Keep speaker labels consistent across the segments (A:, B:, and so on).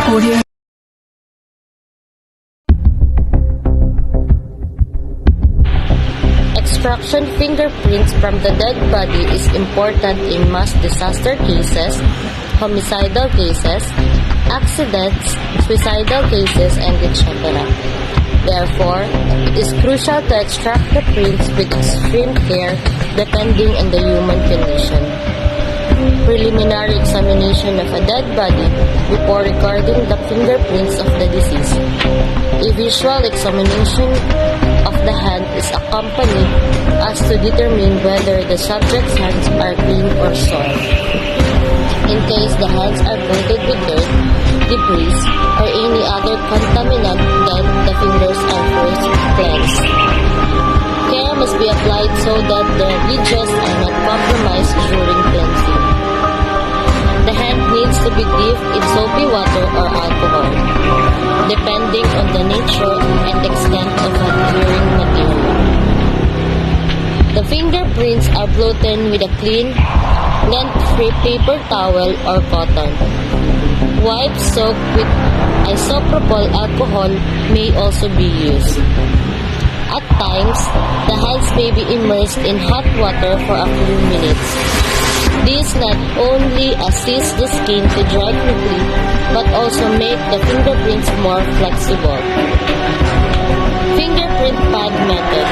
A: Audio.
B: Extraction fingerprints from the dead body is important in mass disaster cases, homicidal cases, accidents, suicidal cases, and etc. Therefore, it is crucial to extract the prints with extreme care depending on the human condition. Preliminary examination of a dead body before recording the fingerprints of the deceased. A visual examination of the hand is accompanied as to determine whether the subject's hands are clean or soiled. In case the hands are coated with dirt, debris, or any other contaminant, then the fingers are first cleansed. Care must be applied so that the ridges are not compromised during cleansing. The hand needs to be dipped in soapy water or alcohol, depending on the nature and extent of adhering material. The fingerprints are blotted with a clean, lint-free paper towel or cotton. Wipes soaked with isopropyl alcohol may also be used. At times, the hands may be immersed in hot water for a few minutes. This not only assists the skin to dry quickly, but also make the fingerprints more flexible. Fingerprint pad method.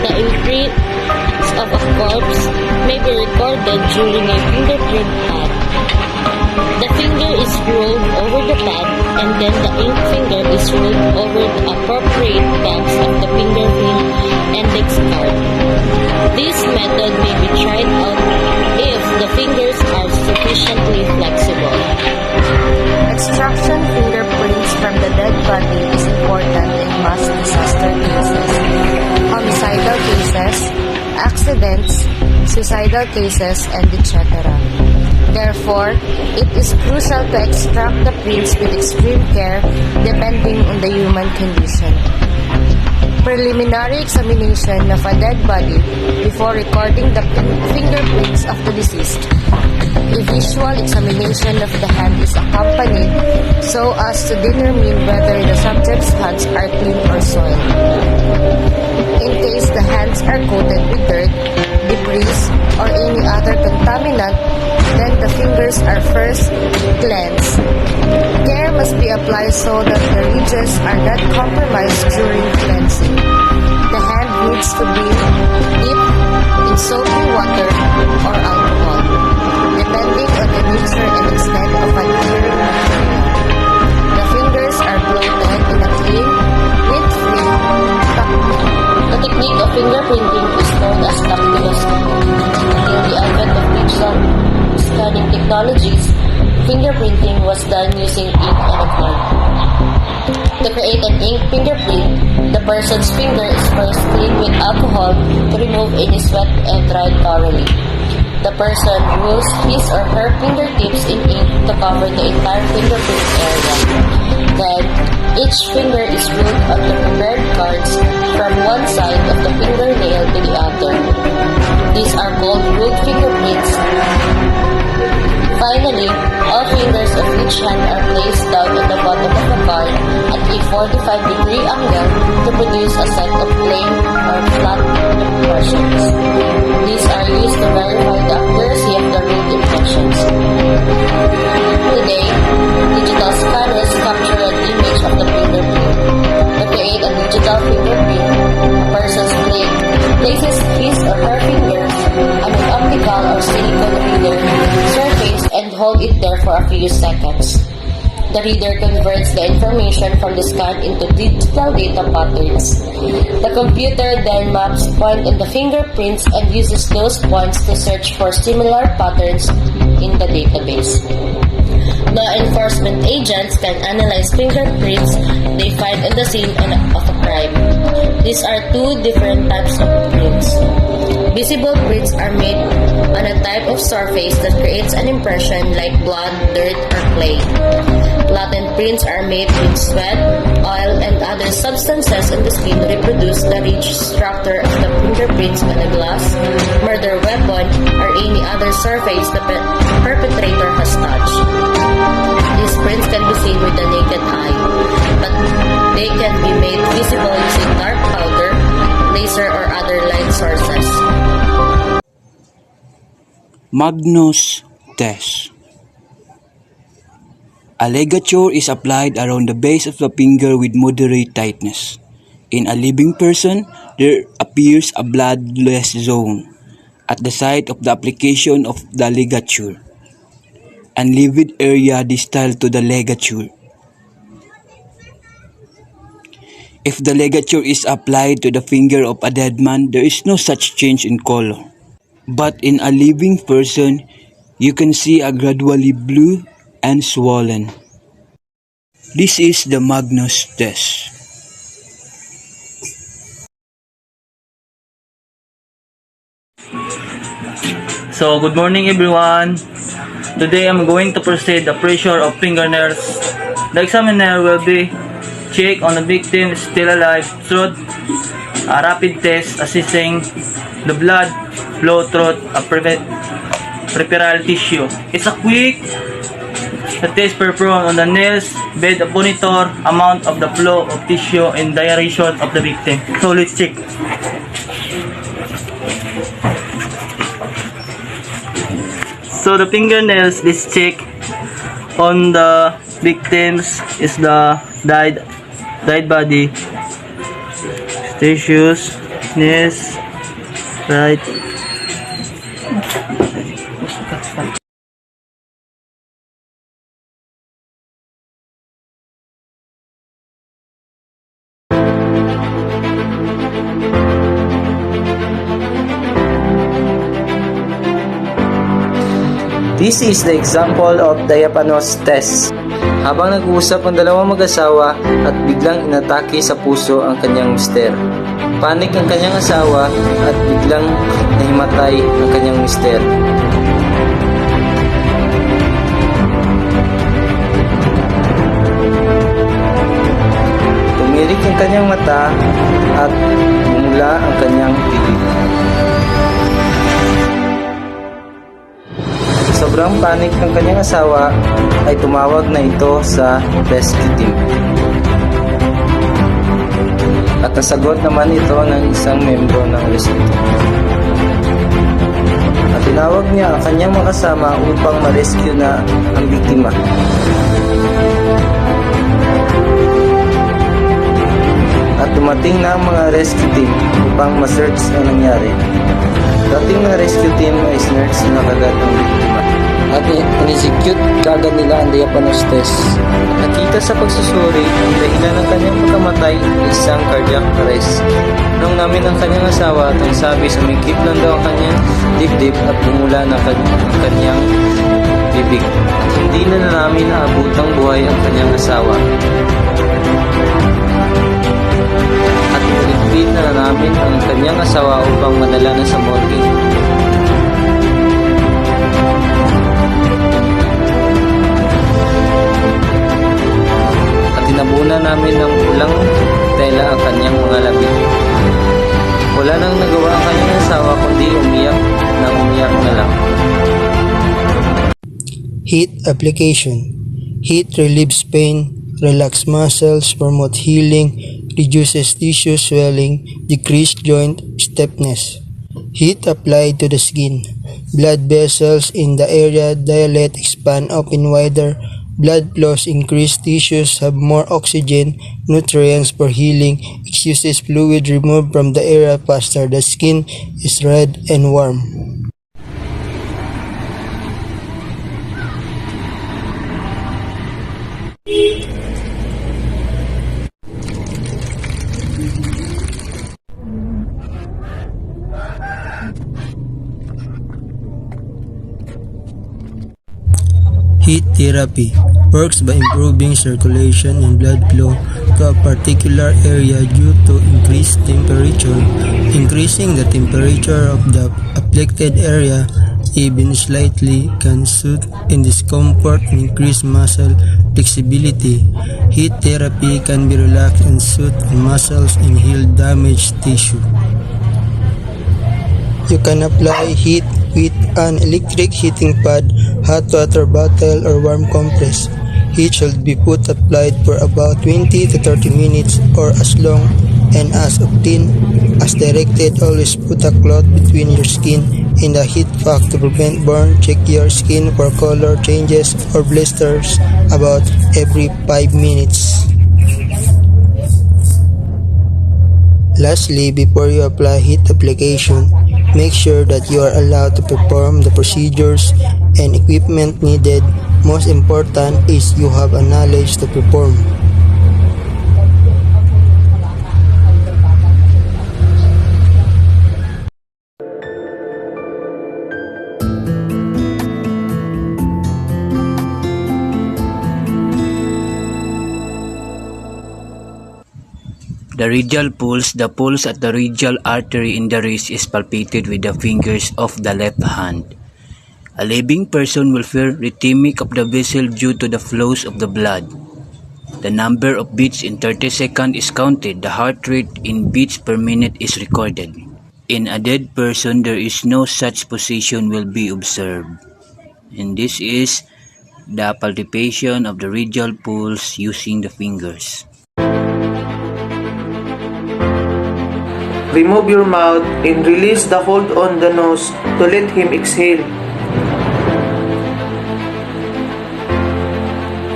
B: The imprints of a corpse may be recorded during a fingerprint pad. The finger is rolled over the pad, and then the ink finger is rolled over the appropriate tabs of the fingerprint index card. This method may be tried out if the fingers are sufficiently flexible. Extraction fingerprints from the dead body is important in mass disaster cases, homicidal cases, accidents, suicidal cases, and etc. Therefore, it is crucial to extract the prints with extreme care depending on the human condition. Preliminary examination of a dead body before recording the fingerprints of the deceased. A visual examination of the hand is accompanied so as to determine whether the subject's hands are clean or soiled. In case the hands are coated with dirt, debris, or any other contaminant, then the fingers are first cleansed. Care must be applied so that the ridges are not compromised during cleansing. The hand needs to be dipped in soapy water or alcohol, depending on the nature and extent of adhering material. The fingers are blotted in a clean, lint-free paper. The technique of fingerprinting is known as dactyloscopy. Until the advent of digital scanning technologies, fingerprinting was done using ink and a card. To create an ink fingerprint, the person's finger is first cleaned with alcohol to remove any sweat and dried thoroughly. The person rolls his or her fingertips in ink to cover the entire fingerprint area. Then, each finger is ruled on the prepared cards from one side of the fingernail to the other. These are called ruled fingerprints. Finally, all fingers of each hand are placed down on the bottom of the card at a 45-degree angle to produce a set of plane or flat impressions. These are used to verify the accuracy of the ruled impressions. Today, digital scanners capture an image of the fingerprint. To create a digital fingerprint, a person's blade places his or her fingers on an optical or silicone reader surface and hold it there for a few seconds. The reader converts the information from the scan into digital data patterns. The computer then maps points on the fingerprints and uses those points to search for similar patterns in the database. Law enforcement agents can analyze fingerprints they find on the scene of a crime. These are two different types of prints. Visible prints are made on a type of surface that creates an impression like blood, dirt, or clay. Latent prints are made with sweat, oil, and other substances on the skin to reproduce the rich structure of the fingerprints on a glass, murder weapon, or any other surface the perpetrator has touched. These prints can be seen
A: Magnus test. A ligature is applied around the base of the finger with moderate tightness. In a living person, there appears a bloodless zone at the site of the application of the ligature, and livid area distal to the ligature. If the ligature is applied to the finger of a dead man, there is no such change in color. But in a living person, you can see a gradually blue and swollen. This is the Magnus test.
C: So, good morning everyone. Today I'm going to proceed the pressure of fingernails. The examiner will be check on the victim is still alive through a rapid test assessing the blood flow through a peripheral tissue. It's a quick test performed on the nails bed of monitor amount of the flow of tissue and direction of the victim. So let's check. So the fingernails, this check on the victims is the died body, tissues, knees, right.
D: This is the example of diaphanous test. Habang nag-uusap ang dalawang mag-asawa at biglang inatake sa puso ang kanyang mister. Panik ang kanyang asawa at biglang nahimatay ang kanyang mister. Tumirik ang kanyang mata at bumula ang kanyang bibig. Sobrang panik ng kanyang asawa ay tumawag na ito sa rescue team. At nasagot naman ito ng isang membro ng rescue team. At tinawag niya ang kanyang mga kasama upang ma-rescue na ang biktima. At dumating na ang mga rescue team upang ma-search ang nangyari. Dating ng rescue team ay sinerch na kagad ang biktima. At in-execute kagad nila ang diaphanous test. Nakita sa pagsusuri ang dahilan ng kanyang pagkamatay ay isang cardiac arrest. Nung namin ang kanyang asawa at ang sabi sumikip lang daw ang kanyang dibdib at bumula ng kanyang bibig. At hindi na namin naabutang buhay ang kanyang asawa. At iligpit na namin ang kanyang asawa upang madala na sa morgue. Tinabunan namin ng ulang tela ang kanyang mga labi. Wala nang nagawa ang kanyang asawa kundi umiyak na lang.
E: Heat application. Heat relieves pain, relax muscles, promote healing, reduces tissue swelling, decrease joint stiffness. Heat applied to the skin. Blood vessels in the area dilate, expand, open wider. Blood flows increase, tissues have more oxygen, nutrients for healing, exudes fluid removed from the area faster, the skin is red and warm. Heat therapy works by improving circulation and blood flow to a particular area due to increased temperature. Increasing the temperature of the afflicted area even slightly can soothe and discomfort and increase muscle flexibility. Heat therapy can be relaxed and soothe muscles and heal damaged tissue. You can apply heat with an electric heating pad, hot water bottle, or warm compress. Heat should be applied for about 20 to 30 minutes or as long and as often as directed, always put a cloth between your skin and the heat pack to prevent burn. Check your skin for color changes or blisters about every 5 minutes. Lastly, before you apply heat application, make sure that you are allowed to perform the procedures and equipment needed. Most important is you have a knowledge to perform.
A: The radial pulse. The pulse at the radial artery in the wrist is palpated with the fingers of the left hand. A living person will feel rhythmic of the vessel due to the flows of the blood. The number of beats in 30 seconds is counted. The heart rate in beats per minute is recorded. In a dead person, there is no such position will be observed. And this is the palpation of the radial pulse using the fingers.
F: Remove your mouth and release the hold on the nose to let him exhale.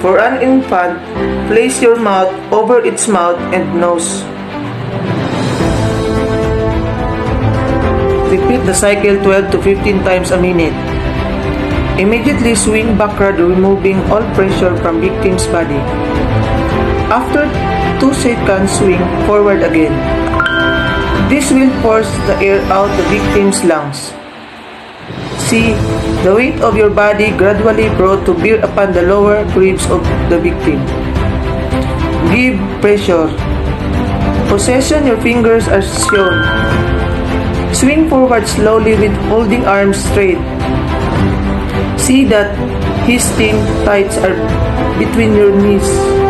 F: For an infant, place your mouth over its mouth and nose. Repeat the cycle 12 to 15 times a minute. Immediately swing backward, removing all pressure from victim's body. After 2 seconds, swing forward again. This will force the air out the victim's lungs. See, the weight of your body gradually brought to bear upon the lower ribs of the victim. Give pressure. Position your fingers as shown. Swing forward slowly with holding arms straight. See that his thin thighs are between your knees.